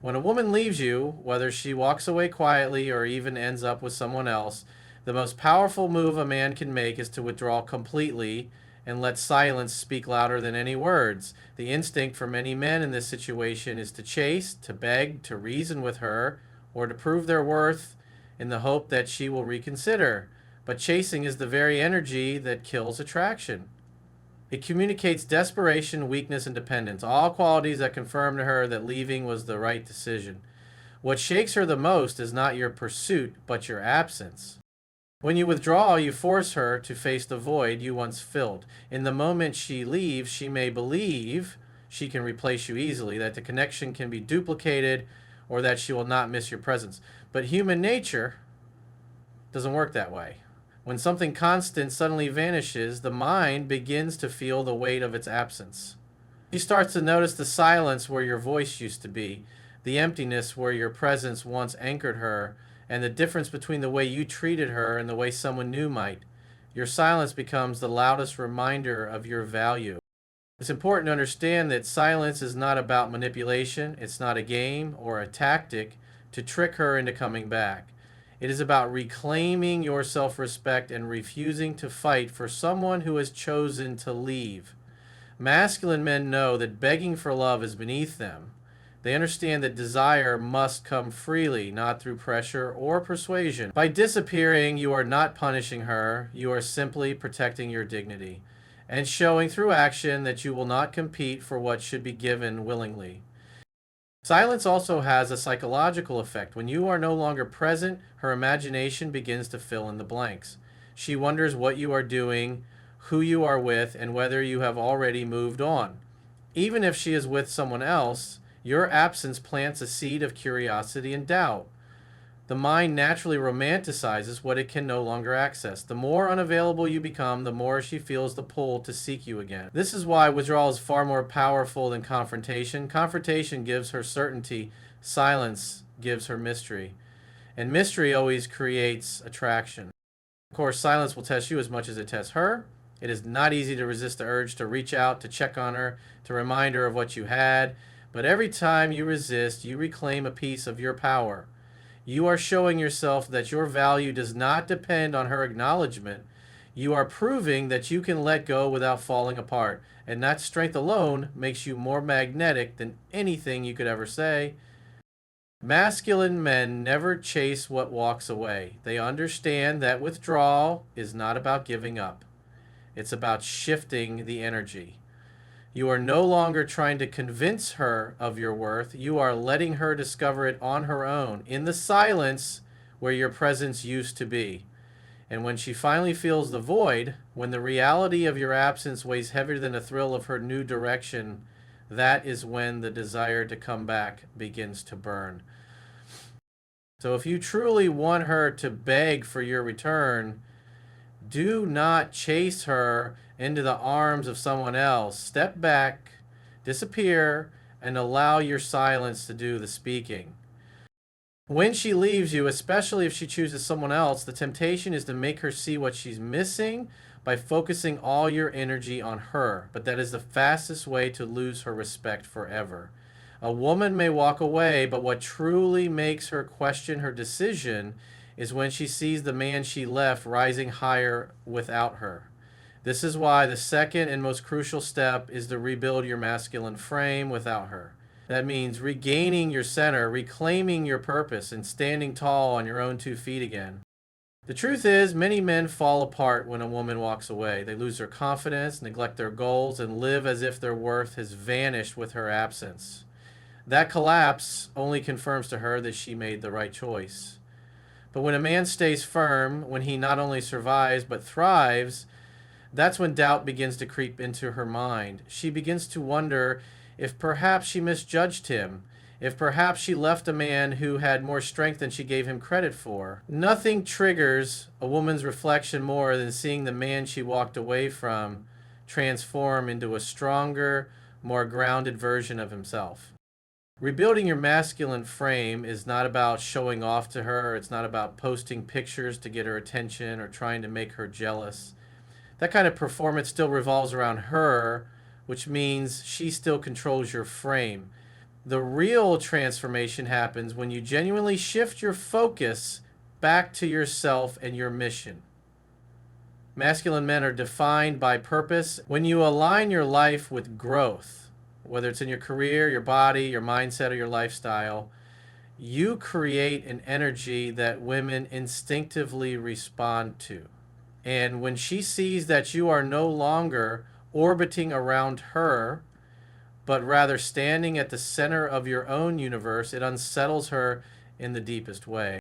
When a woman leaves you, whether she walks away quietly or even ends up with someone else, the most powerful move a man can make is to withdraw completely and let silence speak louder than any words. The instinct for many men in this situation is to chase, to beg, to reason with her, or to prove their worth in the hope that she will reconsider. But chasing is the very energy that kills attraction. It communicates desperation, weakness, and dependence, all qualities that confirm to her that leaving was the right decision. What shakes her the most is not your pursuit, but your absence. When you withdraw, you force her to face the void you once filled. In the moment she leaves, she may believe she can replace you easily, that the connection can be duplicated, or that she will not miss your presence. But human nature doesn't work that way. When something constant suddenly vanishes, the mind begins to feel the weight of its absence. She starts to notice the silence where your voice used to be, the emptiness where your presence once anchored her, and the difference between the way you treated her and the way someone new might. Your silence becomes the loudest reminder of your value. It's important to understand that silence is not about manipulation, it's not a game or a tactic to trick her into coming back. It is about reclaiming your self respect and refusing to fight for someone who has chosen to leave. Masculine men know that begging for love is beneath them. They understand that desire must come freely, not through pressure or persuasion. By disappearing, you are not punishing her, you are simply protecting your dignity and showing through action that you will not compete for what should be given willingly. Silence also has a psychological effect. When you are no longer present, her imagination begins to fill in the blanks. She wonders what you are doing, who you are with, and whether you have already moved on. Even if she is with someone else, your absence plants a seed of curiosity and doubt. The mind naturally romanticizes what it can no longer access. The more unavailable you become, the more she feels the pull to seek you again. This is why withdrawal is far more powerful than confrontation. Confrontation gives her certainty, silence gives her mystery. And mystery always creates attraction. Of course, silence will test you as much as it tests her. It is not easy to resist the urge to reach out, to check on her, to remind her of what you had. But every time you resist, you reclaim a piece of your power. You are showing yourself that your value does not depend on her acknowledgement. You are proving that you can let go without falling apart. And that strength alone makes you more magnetic than anything you could ever say. Masculine men never chase what walks away. They understand that withdrawal is not about giving up. It's about shifting the energy. You are no longer trying to convince her of your worth. You are letting her discover it on her own, in the silence where your presence used to be. And when she finally feels the void, when the reality of your absence weighs heavier than the thrill of her new direction, that is when the desire to come back begins to burn. So if you truly want her to beg for your return, do not chase her into the arms of someone else. Step back, disappear, and allow your silence to do the speaking. When she leaves you, especially if she chooses someone else, the temptation is to make her see what she's missing by focusing all your energy on her. But that is the fastest way to lose her respect forever. A woman may walk away, but what truly makes her question her decision is when she sees the man she left rising higher without her. This is why the second and most crucial step is to rebuild your masculine frame without her. That means regaining your center, reclaiming your purpose, and standing tall on your own 2 feet again. The truth is, many men fall apart when a woman walks away. They lose their confidence, neglect their goals, and live as if their worth has vanished with her absence. That collapse only confirms to her that she made the right choice. But when a man stays firm, when he not only survives but thrives, that's when doubt begins to creep into her mind. She begins to wonder if perhaps she misjudged him, if perhaps she left a man who had more strength than she gave him credit for. Nothing triggers a woman's reflection more than seeing the man she walked away from transform into a stronger, more grounded version of himself. Rebuilding your masculine frame is not about showing off to her. It's not about posting pictures to get her attention or trying to make her jealous. That kind of performance still revolves around her, which means she still controls your frame. The real transformation happens when you genuinely shift your focus back to yourself and your mission. Masculine men are defined by purpose. When you align your life with growth, whether it's in your career, your body, your mindset, or your lifestyle, you create an energy that women instinctively respond to. And when she sees that you are no longer orbiting around her, but rather standing at the center of your own universe, it unsettles her in the deepest way.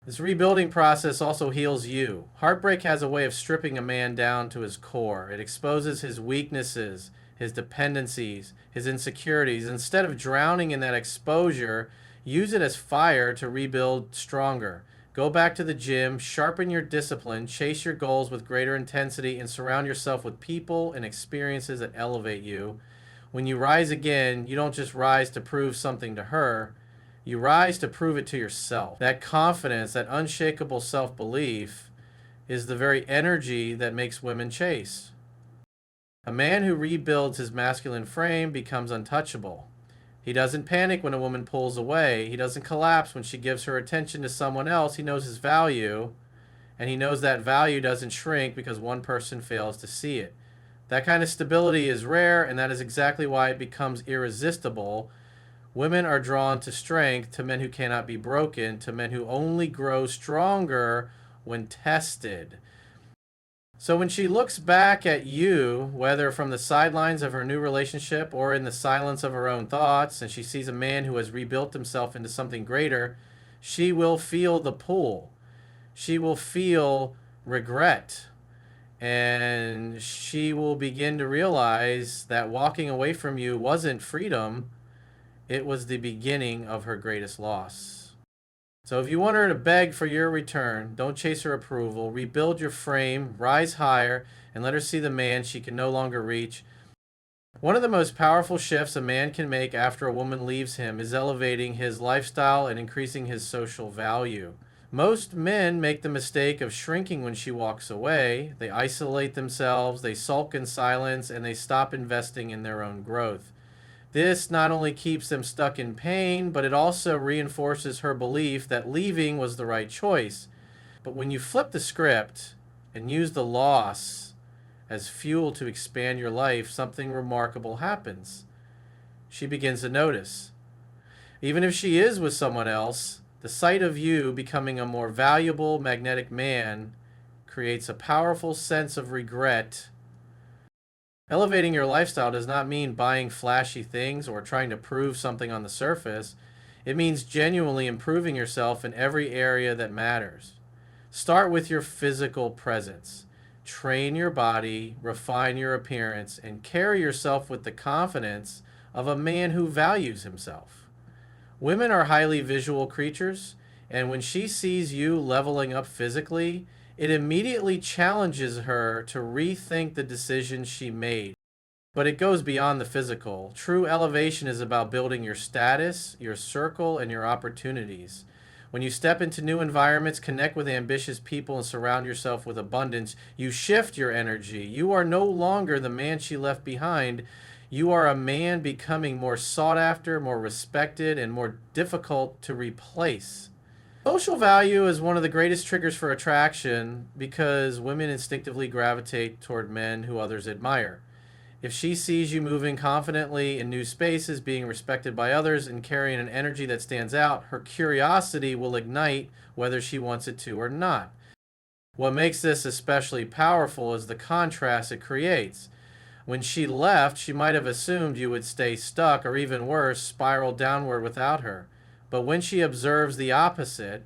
This rebuilding process also heals you. Heartbreak has a way of stripping a man down to his core. It exposes his weaknesses, his dependencies, his insecurities. Instead of drowning in that exposure, use it as fire to rebuild stronger. Go back to the gym, sharpen your discipline, chase your goals with greater intensity, and surround yourself with people and experiences that elevate you. When you rise again, you don't just rise to prove something to her, you rise to prove it to yourself. That confidence, that unshakable self-belief, is the very energy that makes women chase. A man who rebuilds his masculine frame becomes untouchable. He doesn't panic when a woman pulls away. He doesn't collapse when she gives her attention to someone else. He knows his value, and he knows that value doesn't shrink because one person fails to see it. That kind of stability is rare, and that is exactly why it becomes irresistible. Women are drawn to strength, to men who cannot be broken, to men who only grow stronger when tested. So when she looks back at you, whether from the sidelines of her new relationship or in the silence of her own thoughts, and she sees a man who has rebuilt himself into something greater, she will feel the pull. She will feel regret. And she will begin to realize that walking away from you wasn't freedom, it was the beginning of her greatest loss. So if you want her to beg for your return, don't chase her approval. Rebuild your frame, rise higher, and let her see the man she can no longer reach. One of the most powerful shifts a man can make after a woman leaves him is elevating his lifestyle and increasing his social value. Most men make the mistake of shrinking when she walks away. They isolate themselves, they sulk in silence, and they stop investing in their own growth. This not only keeps them stuck in pain, but it also reinforces her belief that leaving was the right choice. But when you flip the script and use the loss as fuel to expand your life, something remarkable happens. She begins to notice. Even if she is with someone else, the sight of you becoming a more valuable, magnetic man creates a powerful sense of regret. Elevating your lifestyle does not mean buying flashy things or trying to prove something on the surface. It means genuinely improving yourself in every area that matters. Start with your physical presence. Train your body, refine your appearance, and carry yourself with the confidence of a man who values himself. Women are highly visual creatures, and when she sees you leveling up physically, it immediately challenges her to rethink the decisions she made. But it goes beyond the physical. True elevation is about building your status, your circle, and your opportunities. When you step into new environments, connect with ambitious people, and surround yourself with abundance, you shift your energy. You are no longer the man she left behind. You are a man becoming more sought after, more respected, and more difficult to replace. Social value is one of the greatest triggers for attraction because women instinctively gravitate toward men who others admire. If she sees you moving confidently in new spaces, being respected by others, and carrying an energy that stands out, her curiosity will ignite whether she wants it to or not. What makes this especially powerful is the contrast it creates. When she left, she might have assumed you would stay stuck or even worse, spiral downward without her. But when she observes the opposite,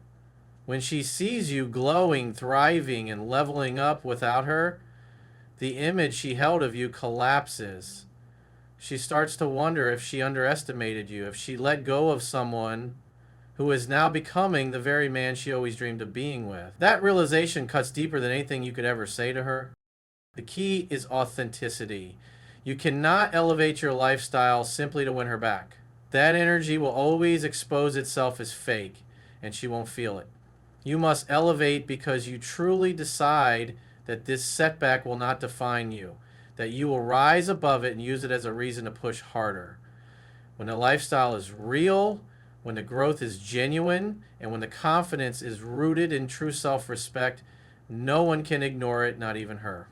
when she sees you glowing, thriving, and leveling up without her, the image she held of you collapses. She starts to wonder if she underestimated you, if she let go of someone who is now becoming the very man she always dreamed of being with. That realization cuts deeper than anything you could ever say to her. The key is authenticity. You cannot elevate your lifestyle simply to win her back. That energy will always expose itself as fake, and she won't feel it. You must elevate because you truly decide that this setback will not define you, that you will rise above it and use it as a reason to push harder. When the lifestyle is real, when the growth is genuine, and when the confidence is rooted in true self respect, no one can ignore it, not even her.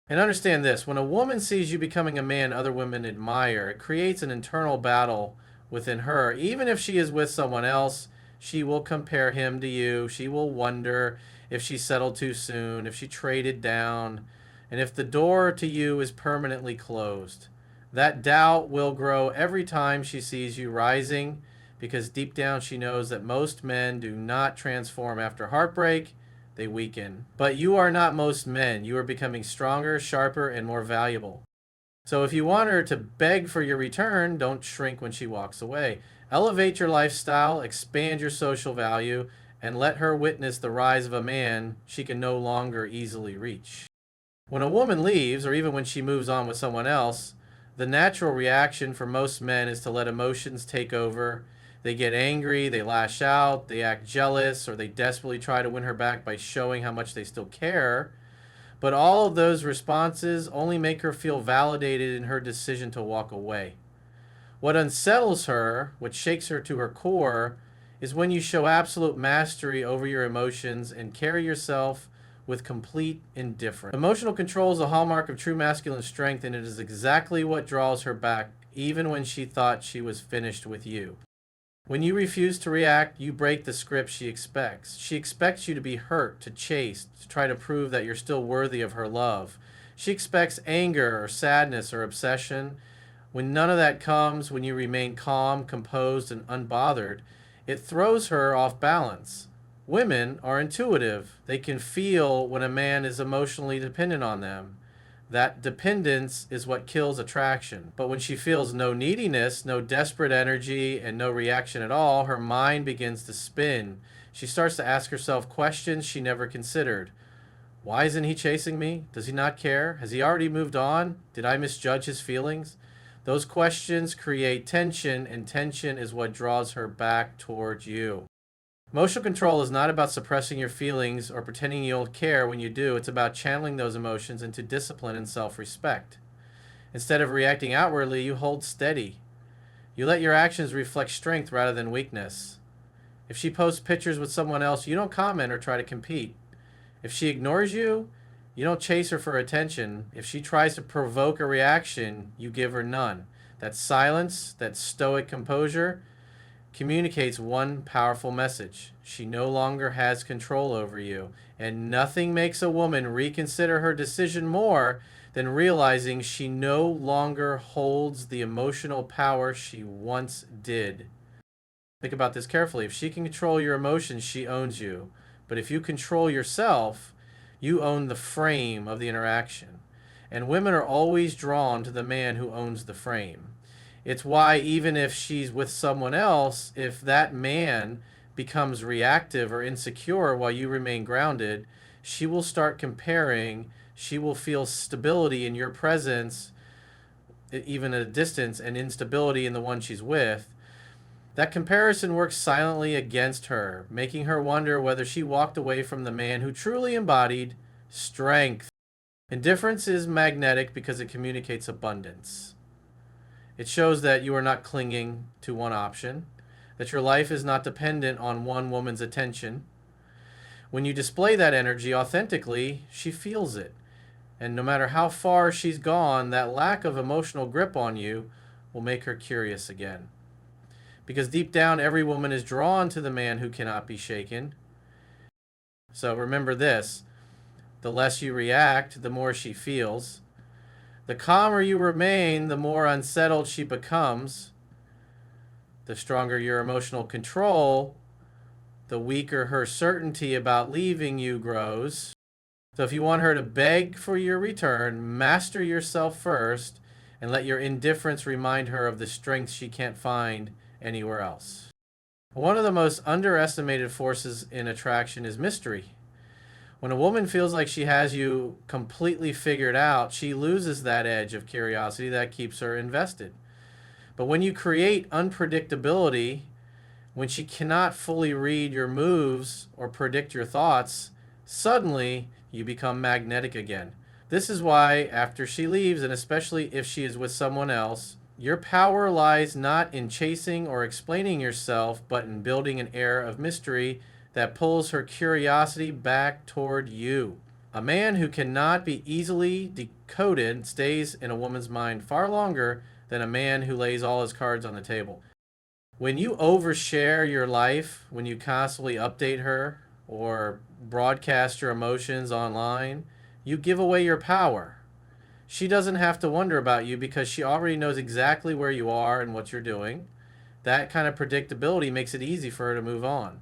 And understand this, when a woman sees you becoming a man other women admire, it creates an internal battle within her. Even if she is with someone else, she will compare him to you. She will wonder if she settled too soon, if she traded down, and if the door to you is permanently closed. That doubt will grow every time she sees you rising, because deep down she knows that most men do not transform after heartbreak, they weaken. But you are not most men. You are becoming stronger, sharper, and more valuable. So if you want her to beg for your return, don't shrink when she walks away. Elevate your lifestyle, expand your social value, and let her witness the rise of a man she can no longer easily reach. When a woman leaves, or even when she moves on with someone else, the natural reaction for most men is to let emotions take over. They get angry, they lash out, they act jealous, or they desperately try to win her back by showing how much they still care. But all of those responses only make her feel validated in her decision to walk away. What unsettles her, what shakes her to her core, is when you show absolute mastery over your emotions and carry yourself with complete indifference. Emotional control is a hallmark of true masculine strength, and it is exactly what draws her back, even when she thought she was finished with you. When you refuse to react, you break the script she expects. She expects you to be hurt, to chase, to try to prove that you're still worthy of her love. She expects anger or sadness or obsession. When none of that comes, when you remain calm, composed, and unbothered, it throws her off balance. Women are intuitive. They can feel when a man is emotionally dependent on them. That dependence is what kills attraction. But when she feels no neediness, no desperate energy, and no reaction at all, her mind begins to spin. She starts to ask herself questions she never considered. Why isn't he chasing me? Does he not care? Has he already moved on? Did I misjudge his feelings? Those questions create tension, and tension is what draws her back towards you. Emotional control is not about suppressing your feelings or pretending you don't care when you do. It's about channeling those emotions into discipline and self-respect. Instead of reacting outwardly, you hold steady. You let your actions reflect strength rather than weakness. If she posts pictures with someone else, you don't comment or try to compete. If she ignores you, you don't chase her for attention. If she tries to provoke a reaction, you give her none. That silence, that stoic composure, communicates one powerful message. She no longer has control over you. And nothing makes a woman reconsider her decision more than realizing she no longer holds the emotional power she once did. Think about this carefully. If she can control your emotions, she owns you. But if you control yourself, you own the frame of the interaction. And women are always drawn to the man who owns the frame. It's why even if she's with someone else, if that man becomes reactive or insecure while you remain grounded, she will start comparing. She will feel stability in your presence, even at a distance, and instability in the one she's with. That comparison works silently against her, making her wonder whether she walked away from the man who truly embodied strength. Indifference is magnetic because it communicates abundance. It shows that you are not clinging to one option, that your life is not dependent on one woman's attention. When you display that energy authentically, she feels it. And no matter how far she's gone, that lack of emotional grip on you will make her curious again. Because deep down, every woman is drawn to the man who cannot be shaken. So remember this, the less you react, the more she feels. The calmer you remain, the more unsettled she becomes. The stronger your emotional control, the weaker her certainty about leaving you grows. So if you want her to beg for your return, master yourself first and let your indifference remind her of the strength she can't find anywhere else. One of the most underestimated forces in attraction is mystery. When a woman feels like she has you completely figured out, she loses that edge of curiosity that keeps her invested. But when you create unpredictability, when she cannot fully read your moves or predict your thoughts, suddenly you become magnetic again. This is why after she leaves, and especially if she is with someone else, Your power lies not in chasing or explaining yourself, but in building an air of mystery that pulls her curiosity back toward you. A man who cannot be easily decoded stays in a woman's mind far longer than a man who lays all his cards on the table. When you overshare your life, when you constantly update her or broadcast your emotions online, you give away your power. She doesn't have to wonder about you because she already knows exactly where you are and what you're doing. That kind of predictability makes it easy for her to move on.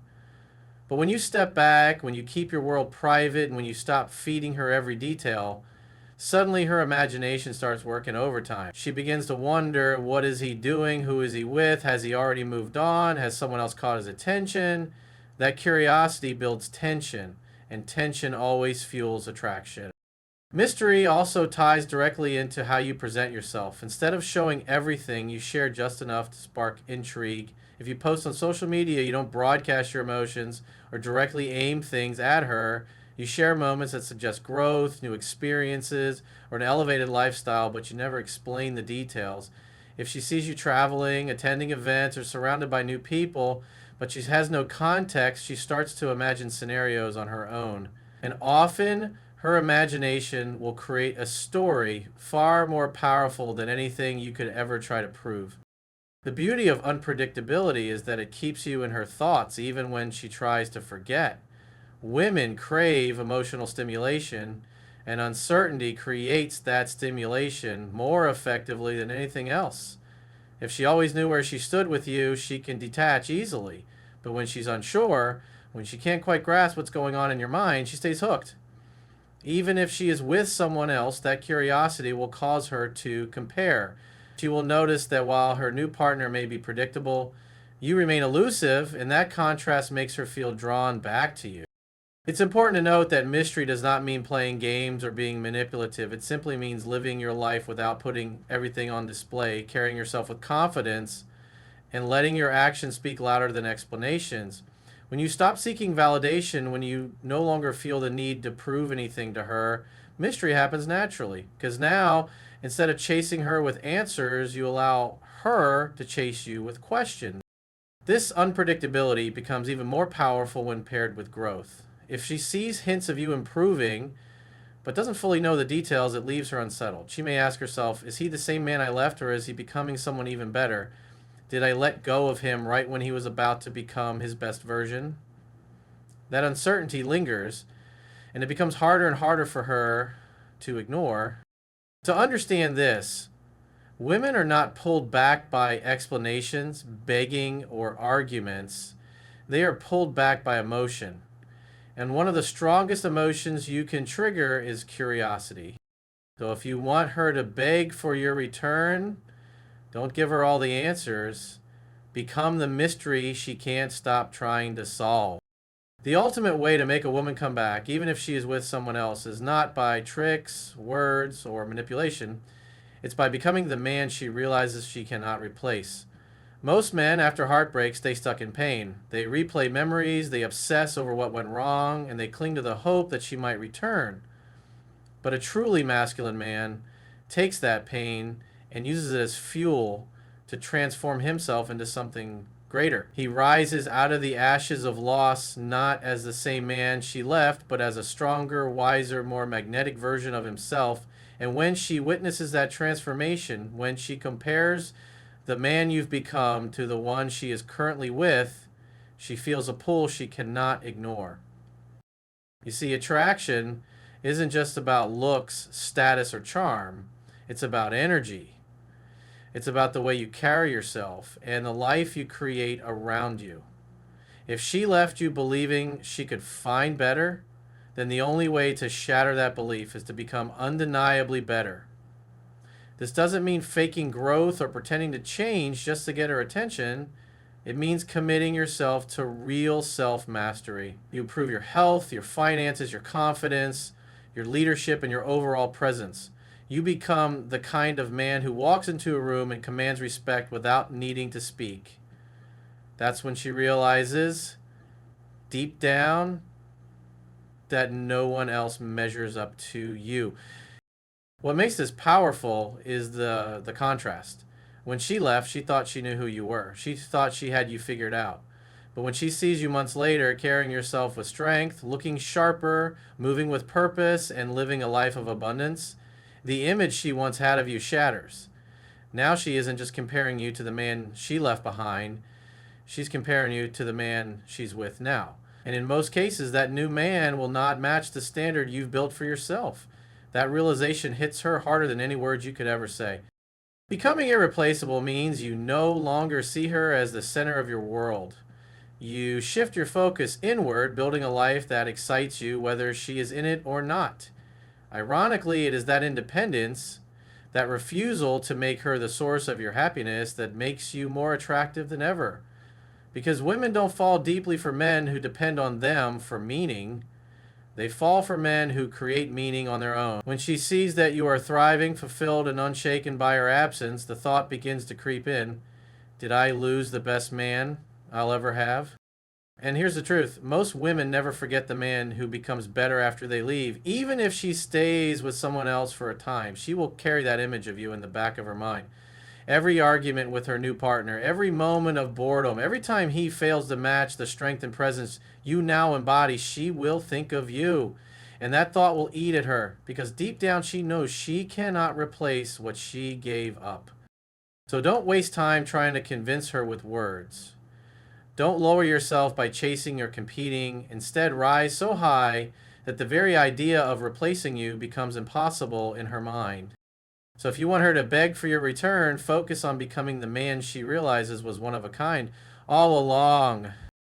But when you step back, when you keep your world private, and when you stop feeding her every detail, suddenly her imagination starts working overtime. She begins to wonder, what is he doing? Who is he with? Has he already moved on? Has someone else caught his attention? That curiosity builds tension, and tension always fuels attraction. Mystery also ties directly into how you present yourself. Instead of showing everything, you share just enough to spark intrigue. If you post on social media, you don't broadcast your emotions or directly aim things at her. You share moments that suggest growth, new experiences, or an elevated lifestyle, but you never explain the details. If she sees you traveling, attending events, or surrounded by new people, but she has no context, she starts to imagine scenarios on her own. And often, her imagination will create a story far more powerful than anything you could ever try to prove. The beauty of unpredictability is that it keeps you in her thoughts even when she tries to forget. Women crave emotional stimulation, and uncertainty creates that stimulation more effectively than anything else. If she always knew where she stood with you, she can detach easily. But when she's unsure, when she can't quite grasp what's going on in your mind, she stays hooked. Even if she is with someone else, that curiosity will cause her to compare. She will notice that while her new partner may be predictable, you remain elusive, and that contrast makes her feel drawn back to you. It's important to note that mystery does not mean playing games or being manipulative. It simply means living your life without putting everything on display, carrying yourself with confidence, and letting your actions speak louder than explanations. When you stop seeking validation, when you no longer feel the need to prove anything to her, mystery happens naturally. Because now, instead of chasing her with answers, you allow her to chase you with questions. This unpredictability becomes even more powerful when paired with growth. If she sees hints of you improving, but doesn't fully know the details, it leaves her unsettled. She may ask herself, is he the same man I left, or is he becoming someone even better? Did I let go of him right when he was about to become his best version? That uncertainty lingers, and it becomes harder and harder for her to ignore. To understand this, women are not pulled back by explanations, begging, or arguments. They are pulled back by emotion. And one of the strongest emotions you can trigger is curiosity. So if you want her to beg for your return, don't give her all the answers. Become the mystery she can't stop trying to solve. The ultimate way to make a woman come back, even if she is with someone else, is not by tricks, words, or manipulation. It's by becoming the man she realizes she cannot replace. Most men, after heartbreak, stay stuck in pain. They replay memories, they obsess over what went wrong, and they cling to the hope that she might return. But a truly masculine man takes that pain and uses it as fuel to transform himself into something greater. He rises out of the ashes of loss not as the same man she left, but as a stronger, wiser, more magnetic version of himself. And when she witnesses that transformation, when she compares the man you've become to the one she is currently with, she feels a pull she cannot ignore. You see, attraction isn't just about looks, status, or charm. It's about energy. It's about the way you carry yourself and the life you create around you. If she left you believing she could find better, then the only way to shatter that belief is to become undeniably better. This doesn't mean faking growth or pretending to change just to get her attention. It means committing yourself to real self-mastery. You improve your health, your finances, your confidence, your leadership, and your overall presence. You become the kind of man who walks into a room and commands respect without needing to speak. That's when she realizes, deep down, that no one else measures up to you. What makes this powerful is the contrast. When she left, she thought she knew who you were. She thought she had you figured out. But when she sees you months later carrying yourself with strength, looking sharper, moving with purpose, and living a life of abundance, the image she once had of you shatters. Now she isn't just comparing you to the man she left behind, she's comparing you to the man she's with now. And in most cases, that new man will not match the standard you've built for yourself. That realization hits her harder than any words you could ever say. Becoming irreplaceable means you no longer see her as the center of your world. You shift your focus inward, building a life that excites you whether she is in it or not. Ironically, it is that independence, that refusal to make her the source of your happiness, that makes you more attractive than ever. Because women don't fall deeply for men who depend on them for meaning. They fall for men who create meaning on their own. When she sees that you are thriving, fulfilled, and unshaken by her absence, the thought begins to creep in, did I lose the best man I'll ever have? And here's the truth. Most women never forget the man who becomes better after they leave. Even if she stays with someone else for a time, she will carry that image of you in the back of her mind. Every argument with her new partner, every moment of boredom, every time he fails to match the strength and presence you now embody, she will think of you. And that thought will eat at her because deep down she knows she cannot replace what she gave up. So don't waste time trying to convince her with words. Don't lower yourself by chasing or competing. Instead, rise so high that the very idea of replacing you becomes impossible in her mind. So if you want her to beg for your return, focus on becoming the man she realizes was one of a kind all along.